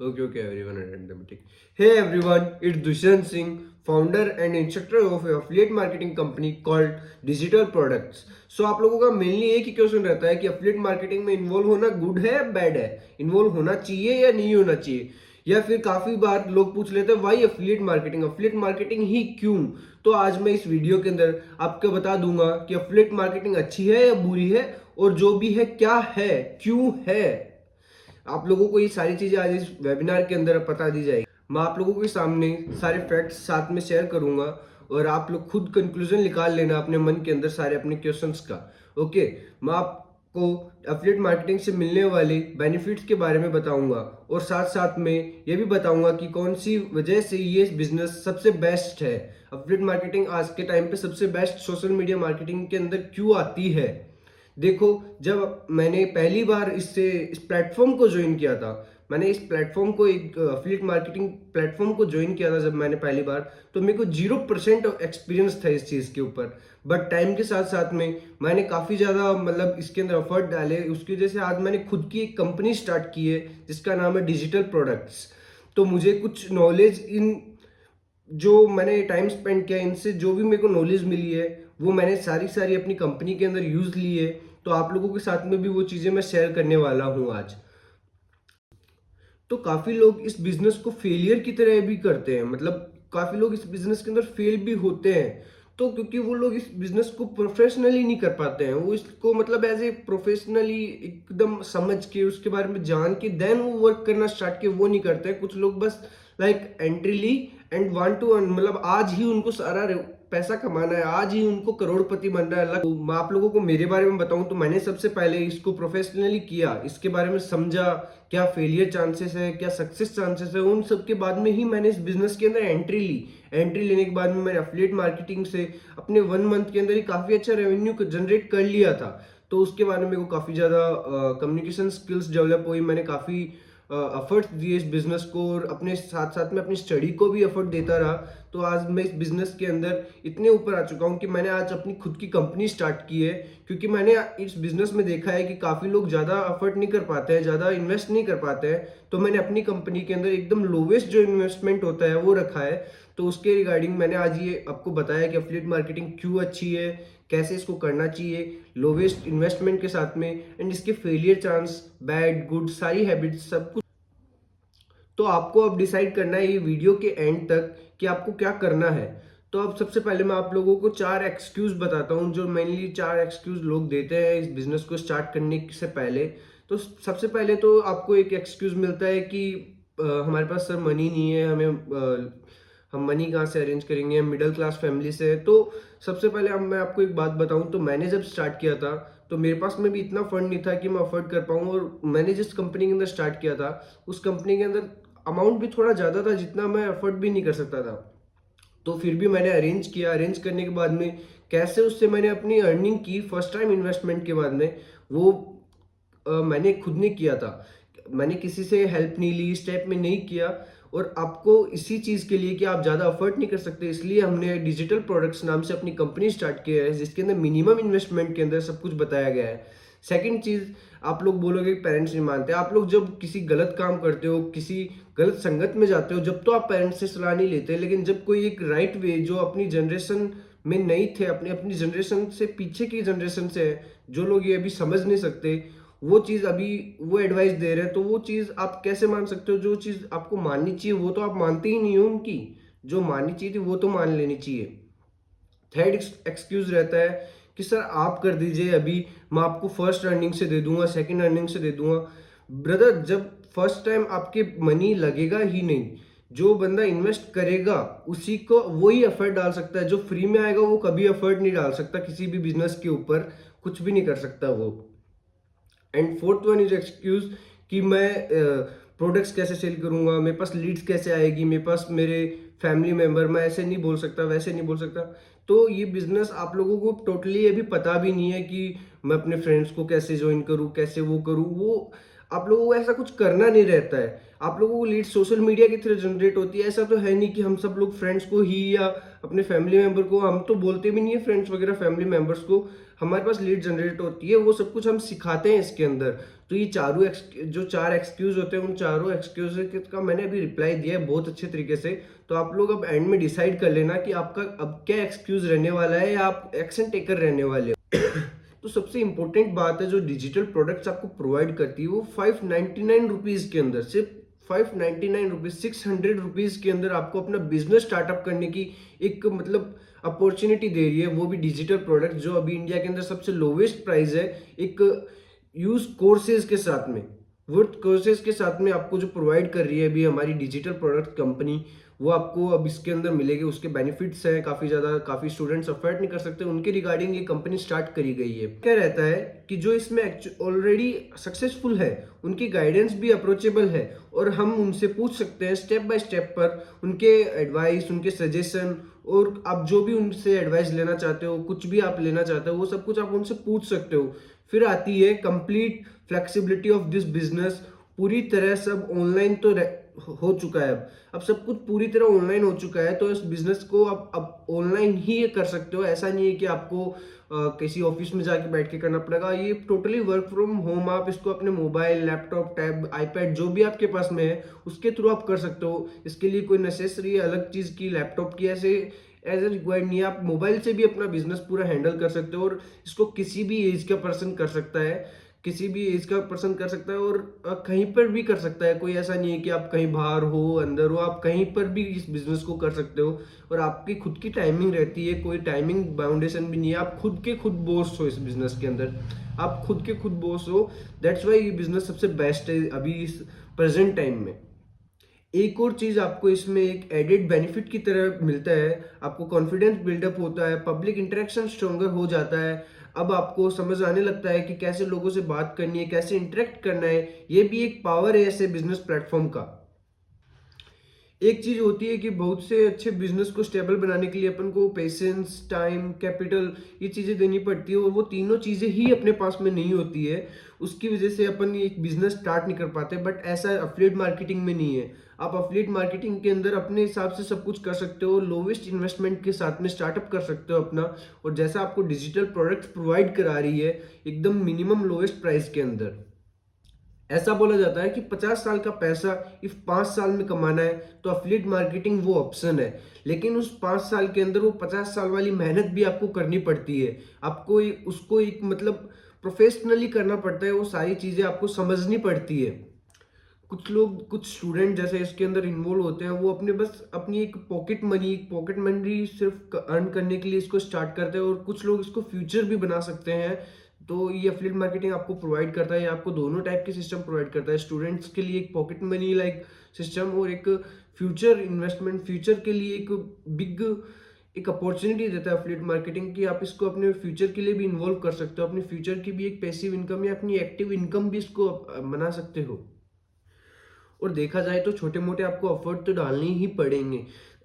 Okay, everyone, automatic. Hey everyone, it's Dushyant Singh, founder and instructor of an affiliate marketing company called Digital Products. So आप लोगों का mainly एक ही question रहता है कि affiliate marketing में इन्वॉल्व होना गुड है या बैड है, इन्वॉल्व होना चाहिए या नहीं होना चाहिए, या फिर काफी बार लोग पूछ लेते हैं वाई अफिलिएट मार्केटिंग ही क्यों। तो आज मैं इस वीडियो के अंदर आपको बता दूंगा कि अफिलिएट मार्केटिंग अच्छी है या बुरी है, और जो भी है क्या है, क्यों है। आप लोगों को ये सारी चीजें आज इस वेबिनार के अंदर बता दी जाएगी। मैं आप लोगों के सामने सारे फैक्ट्स साथ में शेयर करूंगा और आप लोग खुद कंक्लूजन निकाल लेना अपने मन के अंदर सारे अपने क्वेश्चंस का। ओके, मैं आपको एफिलिएट मार्केटिंग से मिलने वाले बेनिफिट्स के बारे में बताऊंगा और साथ साथ में ये भी बताऊंगा कि कौन सी वजह से ये बिजनेस सबसे बेस्ट है। एफिलिएट मार्केटिंग आज के टाइम पे सबसे बेस्ट सोशल मीडिया मार्केटिंग के अंदर क्यों आती है। देखो, जब मैंने पहली बार इस प्लेटफॉर्म को ज्वाइन किया था, मैंने इस प्लेटफॉर्म को एक अफिलिएट मार्केटिंग प्लेटफॉर्म को ज्वाइन किया था जब मैंने पहली बार, तो मेरे को 0% एक्सपीरियंस था इस चीज़ के ऊपर। बट टाइम के साथ साथ में मैंने काफ़ी ज़्यादा मतलब इसके अंदर एफर्ट डाले, उसकी वजह से आज मैंने खुद की एक कंपनी स्टार्ट की है जिसका नाम है डिजिटल प्रोडक्ट्स। तो मुझे कुछ नॉलेज इन जो मैंने टाइम स्पेंड किया, इनसे जो भी मेरे को नॉलेज मिली है वो मैंने सारी सारी अपनी कंपनी के अंदर यूज ली है। तो आप लोगों के साथ में भी वो चीज़ें मैं शेयर करने वाला हूँ आज। तो काफ़ी लोग इस बिजनेस को फेलियर की तरह भी करते हैं, मतलब काफ़ी लोग इस बिजनेस के अंदर फेल भी होते हैं। तो क्योंकि वो लोग इस बिजनेस को प्रोफेशनली नहीं कर पाते हैं, वो इसको मतलब एज ए प्रोफेशनली एकदम समझ के उसके बारे में जान के देन वो वर्क करना स्टार्ट किए, वो नहीं करते हैं। कुछ लोग बस लाइक एंट्री ली एंड वांट टू अर्न, मतलब आज ही उनको सारा पैसा कमाना है, आज ही उनको करोड़पति बनना है। तो मैं आप लोगों को मेरे बारे में बताऊं तो मैंने सबसे पहले इसको प्रोफेशनली किया, इसके बारे में समझा क्या फेलियर चांसेस है, क्या सक्सेस चांसेस है, उन सब के बाद में ही मैंने इस बिजनेस के अंदर एंट्री ली। एंट्री लेने के बाद में मैंने एफिलिएट मार्केटिंग से अपने 1 मंथ के अंदर ही काफ़ी अच्छा रेवेन्यू जनरेट कर लिया था। तो उसके बाद में मेरे को काफ़ी ज़्यादा कम्युनिकेशन स्किल्स डेवलप हुई, मैंने काफ़ी एफर्ट्स दिए इस बिजनेस को, और अपने साथ साथ में अपनी स्टडी को भी एफर्ट देता रहा। तो आज मैं इस बिजनेस के अंदर इतने ऊपर आ चुका हूँ कि मैंने आज अपनी खुद की कंपनी स्टार्ट की है, क्योंकि मैंने इस बिजनेस में देखा है कि काफ़ी लोग ज़्यादा एफर्ट नहीं कर पाते हैं, ज़्यादा इन्वेस्ट नहीं कर पाते हैं। तो मैंने अपनी कंपनी के अंदर एकदम लोवेस्ट जो इन्वेस्टमेंट होता है वो रखा है। तो उसके रिगार्डिंग मैंने आज ये आपको बताया कि एफिलिएट मार्केटिंग क्यों अच्छी है, कैसे इसको करना चाहिए लोवेस्ट इन्वेस्टमेंट के साथ में, एंड इसके फेलियर चांस, बैड गुड सारी हैबिट्स सब कुछ। तो आपको अब डिसाइड करना है ये वीडियो के एंड तक कि आपको क्या करना है। तो अब सबसे पहले मैं आप लोगों को 4 एक्सक्यूज बताता हूँ, जो मेनली 4 एक्सक्यूज लोग देते हैं इस बिजनेस को स्टार्ट करने से पहले। तो सबसे पहले तो आपको एक एक्सक्यूज मिलता है कि हमारे पास सर मनी नहीं है, हम मनी कहाँ से अरेंज करेंगे, हम मिडिल क्लास फैमिली से है। तो सबसे पहले अब मैं आपको एक बात बताऊं, तो मैंने जब स्टार्ट किया था तो मेरे पास में भी इतना फंड नहीं था कि मैं अफोर्ड कर पाऊँ, और मैंने जिस कंपनी के अंदर स्टार्ट किया था उस कंपनी के अंदर अमाउंट भी थोड़ा ज़्यादा था जितना मैं अफोर्ड भी नहीं कर सकता था। तो फिर भी मैंने अरेंज किया, अरेंज करने के बाद में कैसे उससे मैंने अपनी अर्निंग की फर्स्ट टाइम इन्वेस्टमेंट के बाद में, वो मैंने खुद ने किया था। मैंने किसी से हेल्प नहीं ली, स्टेप में नहीं किया। और आपको इसी चीज़ के लिए कि आप ज़्यादा अफोर्ड नहीं कर सकते, इसलिए हमने डिजिटल प्रोडक्ट्स नाम से अपनी कंपनी स्टार्ट किया है, जिसके अंदर मिनिमम इन्वेस्टमेंट के अंदर सब कुछ बताया गया है। सेकंड चीज़, आप लोग बोलोगे पेरेंट्स नहीं मानते। आप लोग जब किसी गलत काम करते हो, किसी गलत संगत में जाते हो, जब तो आप पेरेंट्स से सलाह नहीं लेते, लेकिन जब कोई एक राइट वे जो अपनी जनरेशन में नहीं थे, अपनी अपनी जनरेशन से पीछे की जनरेशन से है, जो लोग ये अभी समझ नहीं सकते, वो चीज़ अभी वो एडवाइस दे रहे हैं, तो वो चीज़ आप कैसे मान सकते हो। जो चीज़ आपको माननी चाहिए वो तो आप मानते ही नहीं हो उनकी, जो माननी चाहिए थी वो तो मान लेनी चाहिए। थर्ड एक्सक्यूज रहता है कि सर आप कर दीजिए, अभी मैं आपको फर्स्ट अर्निंग से दे दूंगा, सेकंड अर्निंग से दे दूंगा। ब्रदर, जब फर्स्ट टाइम आपके मनी लगेगा ही नहीं, जो बंदा इन्वेस्ट करेगा उसी को वही एफर्ट डाल सकता है। जो फ्री में आएगा वो कभी एफर्ट नहीं डाल सकता किसी भी बिजनेस के ऊपर, कुछ भी नहीं कर सकता वो। And fourth one is excuse कि मैं प्रोडक्ट्स कैसे सेल करूंगा, मेरे पास लीड्स कैसे आएगी, मेरे पास मेरे फैमिली मेंबर, मैं ऐसे नहीं बोल सकता, वैसे नहीं बोल सकता। तो ये बिजनेस आप लोगों को टोटली अभी पता भी नहीं है कि मैं अपने फ्रेंड्स को कैसे ज्वाइन करूं, कैसे वो करूं। वो आप लोगों को ऐसा कुछ करना नहीं रहता है। आप लोगों को लीड सोशल मीडिया के थ्रू जनरेट होती है। ऐसा तो है नहीं कि हम सब लोग फ्रेंड्स को ही या अपने फैमिली मेंबर को, हम तो बोलते भी नहीं है फ्रेंड्स वगैरह फैमिली मेंबर्स को, हमारे पास लीड जनरेट होती है, वो सब कुछ हम सिखाते हैं इसके अंदर। तो ये जो 4 एक्सक्यूज होते हैं, उन चारों एक्सक्यूज का मैंने अभी रिप्लाई दिया है बहुत अच्छे तरीके से। तो आप लोग अब एंड में डिसाइड कर लेना कि आपका अब क्या एक्सक्यूज रहने वाला है या आप एक्शन टेकर रहने वाले हो। तो सबसे इंपॉर्टेंट बात है, जो डिजिटल प्रोडक्ट्स आपको प्रोवाइड करती है वो 599 रुपीज के अंदर, सिर्फ 599 रुपीज, 600 रुपीज के अंदर आपको अपना बिजनेस स्टार्टअप करने की एक मतलब अपॉर्चुनिटी दे रही है। वो भी डिजिटल प्रोडक्ट जो अभी इंडिया के अंदर सबसे लोवेस्ट प्राइस है, एक यूज कोर्सेज के साथ में, वर्थ कोर्सेज के साथ में आपको जो प्रोवाइड कर रही है अभी हमारी डिजिटल प्रोडक्ट कंपनी, वो आपको अब इसके अंदर मिलेगी। उसके बेनिफिट्स हैं काफ़ी ज़्यादा, काफ़ी स्टूडेंट्स अफोर्ड नहीं कर सकते, उनके रिगार्डिंग ये कंपनी स्टार्ट करी गई है। क्या रहता है कि जो इसमें ऑलरेडी सक्सेसफुल है उनकी गाइडेंस भी अप्रोचेबल है, और हम उनसे पूछ सकते हैं स्टेप बाय स्टेप पर उनके एडवाइस, उनके सजेशन, और आप जो भी उनसे एडवाइस लेना चाहते हो, कुछ भी आप लेना चाहते हो, वो सब कुछ आप उनसे पूछ सकते हो। फिर आती है complete flexibility of this business. पूरी तरह सब ऑनलाइन तो हो चुका है, अब सब कुछ पूरी तरह ऑनलाइन हो चुका है, तो इस बिजनेस को अब ऑनलाइन ही ये कर सकते हो। ऐसा नहीं है कि आपको किसी ऑफिस में जाके बैठ के करना पड़ेगा। ये टोटली वर्क फ्रॉम होम, आप इसको अपने मोबाइल, लैपटॉप, टैब, आईपैड जो भी आपके पास में है उसके थ्रू आप कर सकते हो। इसके लिए कोई नेसेसरी अलग चीज़ की, लैपटॉप की ऐसे एज ए रिक्वायर्ड नहीं है। आप मोबाइल से भी अपना बिजनेस पूरा हैंडल कर सकते हो, और इसको किसी भी एज का पर्सन कर सकता है, किसी भी एज का पर्सन कर सकता है, और कहीं पर भी कर सकता है। कोई ऐसा नहीं है कि आप कहीं बाहर हो, अंदर हो, आप कहीं पर भी इस बिजनेस को कर सकते हो। और आपकी खुद की टाइमिंग रहती है, कोई टाइमिंग बाउंडेशन भी नहीं है। आप खुद के खुद बॉस हो इस बिजनेस के अंदर, आप खुद के खुद बॉस हो। दैट्स वाई ये बिजनेस सबसे बेस्ट है अभी इस प्रेजेंट टाइम में। एक और चीज आपको इसमें एक एडेड बेनिफिट की तरह मिलता है, आपको कॉन्फिडेंस बिल्डअप होता है, पब्लिक इंटरेक्शन स्ट्रोंगर हो जाता है। अब आपको समझ आने लगता है कि कैसे लोगों से बात करनी है, कैसे इंटरेक्ट करना है। ये भी एक पावर है ऐसे बिजनेस प्लेटफॉर्म का। एक चीज होती है कि बहुत से अच्छे बिजनेस को स्टेबल बनाने के लिए अपन को पेशेंस, टाइम, कैपिटल, ये चीजें देनी पड़ती है, और वो तीनों चीजें ही अपने पास में नहीं होती है। उसकी वजह से अपन एक बिजनेस स्टार्ट नहीं कर पाते। बट ऐसा अफिलिएट मार्केटिंग में नहीं है। आप अफिलिएट मार्केटिंग के अंदर अपने हिसाब से सब कुछ कर सकते हो, लोवेस्ट इन्वेस्टमेंट के साथ में स्टार्टअप कर सकते हो अपना। और जैसा आपको डिजिटल प्रोडक्ट्स प्रोवाइड करा रही है एकदम मिनिमम लोवेस्ट प्राइस के अंदर, ऐसा बोला जाता है कि 50 साल का पैसा इफ 5 साल में कमाना है तो अफिलिएट मार्केटिंग वो ऑप्शन है। लेकिन उस 5 साल के अंदर वो 50 साल वाली मेहनत भी आपको करनी पड़ती है। आपको उसको एक मतलब प्रोफेशनली करना पड़ता है, वो सारी चीजें आपको समझनी पड़ती है। कुछ लोग, कुछ स्टूडेंट जैसे इसके अंदर इन्वॉल्व होते हैं, वो अपने बस अपनी एक पॉकेट मनी सिर्फ अर्न करने के लिए इसको स्टार्ट करते हैं, और कुछ लोग इसको फ्यूचर भी बना सकते हैं। तो ये एफिलिएट मार्केटिंग आपको प्रोवाइड करता है, ये आपको दोनों टाइप के सिस्टम प्रोवाइड करता है। स्टूडेंट्स के लिए एक पॉकेट मनी लाइक सिस्टम, और एक फ्यूचर इन्वेस्टमेंट, फ्यूचर के लिए एक बिग एक अपॉर्चुनिटी देता है एफिलिएट मार्केटिंग, कि आप इसको अपने फ्यूचर के लिए भी इन्वॉल्व कर सकते हो। अपने फ्यूचर की भी एक पैसिव इनकम या अपनी एक्टिव इनकम भी इसको बना सकते हो। और देखा जाए तो छोटे मोटे आपको एफर्ट तो डालने ही पड़ेंगे।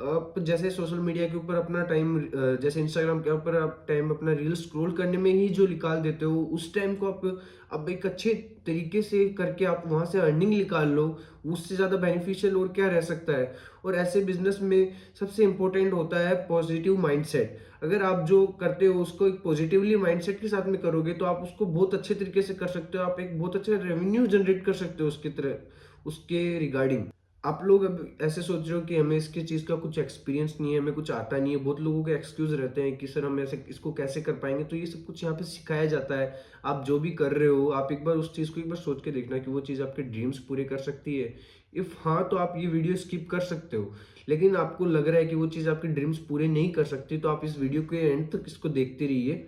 आप जैसे सोशल मीडिया के ऊपर अपना टाइम, जैसे इंस्टाग्राम के ऊपर आप टाइम अपना रील स्क्रॉल करने में ही जो निकाल देते हो, उस टाइम को आप अब एक अच्छे तरीके से करके आप वहाँ से अर्निंग निकाल लो। उससे ज़्यादा बेनिफिशियल और क्या रह सकता है। और ऐसे बिजनेस में सबसे इंपॉर्टेंट होता है पॉजिटिव माइंडसेट। अगर आप जो करते हो उसको एक पॉजिटिवली माइंडसेट के साथ में करोगे तो आप उसको बहुत अच्छे तरीके से कर सकते हो। आप एक बहुत अच्छा रेवेन्यू जनरेट कर सकते हो उसकी तरह, उसके रिगार्डिंग। आप लोग अब ऐसे सोच रहे हो कि हमें इसकी चीज़ का कुछ एक्सपीरियंस नहीं है, हमें कुछ आता नहीं है। बहुत लोगों के एक्सक्यूज रहते हैं कि सर हम ऐसे इसको कैसे कर पाएंगे। तो ये सब कुछ यहाँ पे सिखाया जाता है। आप जो भी कर रहे हो, आप एक बार उस चीज़ को एक बार सोच के देखना कि वो चीज़ आपके ड्रीम्स पूरे कर सकती है। इफ़ हाँ, तो आप ये वीडियो स्किप कर सकते हो। लेकिन आपको लग रहा है कि वो चीज़ आपके ड्रीम्स पूरे नहीं कर सकती, तो आप इस वीडियो के एंड तक इसको देखते रहिए।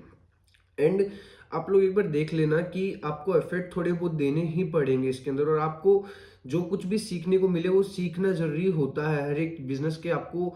एंड आप लोग एक बार देख लेना कि आपको एफर्ट थोड़े बहुत देने ही पड़ेंगे इसके अंदर, और आपको जो कुछ भी सीखने को मिले वो सीखना जरूरी होता है हर एक बिजनेस के। आपको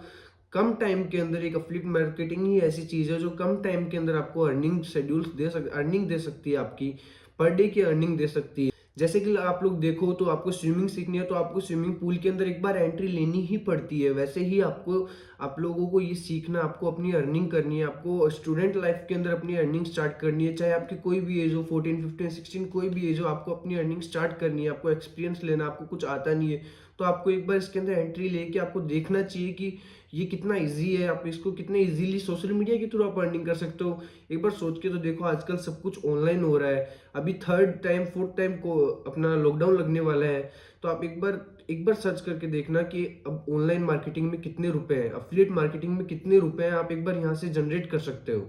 कम टाइम के अंदर, एक एफिलिएट मार्केटिंग ही ऐसी चीज है जो कम टाइम के अंदर आपको अर्निंग शेड्यूल्स अर्निंग दे सकती है, आपकी पर डे की अर्निंग दे सकती है। जैसे कि आप लोग देखो तो आपको स्विमिंग सीखनी है तो आपको स्विमिंग पूल के अंदर एक बार एंट्री लेनी ही पड़ती है। वैसे ही आपको आप लोगों को ये सीखना, आपको अपनी अर्निंग करनी है, आपको स्टूडेंट लाइफ के अंदर अपनी अर्निंग स्टार्ट करनी है, चाहे आपकी कोई भी एज हो, 14 15 16 कोई भी एज हो, आपको अपनी अर्निंग स्टार्ट करनी है, आपको एक्सपीरियंस लेना, आपको कुछ आता नहीं है तो आपको एक बार इसके अंदर एंट्री लेके आपको देखना चाहिए कि ये कितना ईजी है, आप इसको कितने इजीली सोशल मीडिया के थ्रू आप अर्निंग कर सकते हो। एक बार सोच के तो देखो, आजकल सब कुछ ऑनलाइन हो रहा है। अभी थर्ड टाइम फोर्थ टाइम को अपना लॉकडाउन लगने वाला है, तो आप एक बार सर्च करके देखना कि अब ऑनलाइन मार्केटिंग में कितने रुपए हैं, अफिलिएट मार्केटिंग में कितने रुपए हैं, आप एक बार यहाँ से जनरेट कर सकते हो।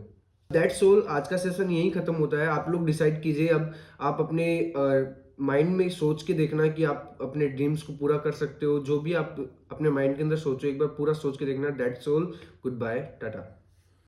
दैट्स ऑल, आज का सेशन यही खत्म होता है। आप लोग डिसाइड कीजिए, अब आप अपने माइंड में सोच के देखना कि आप अपने ड्रीम्स को पूरा कर सकते हो। जो भी आप अपने माइंड के अंदर सोचो, एक बार पूरा सोच के देखना। That's all, good bye, Tata.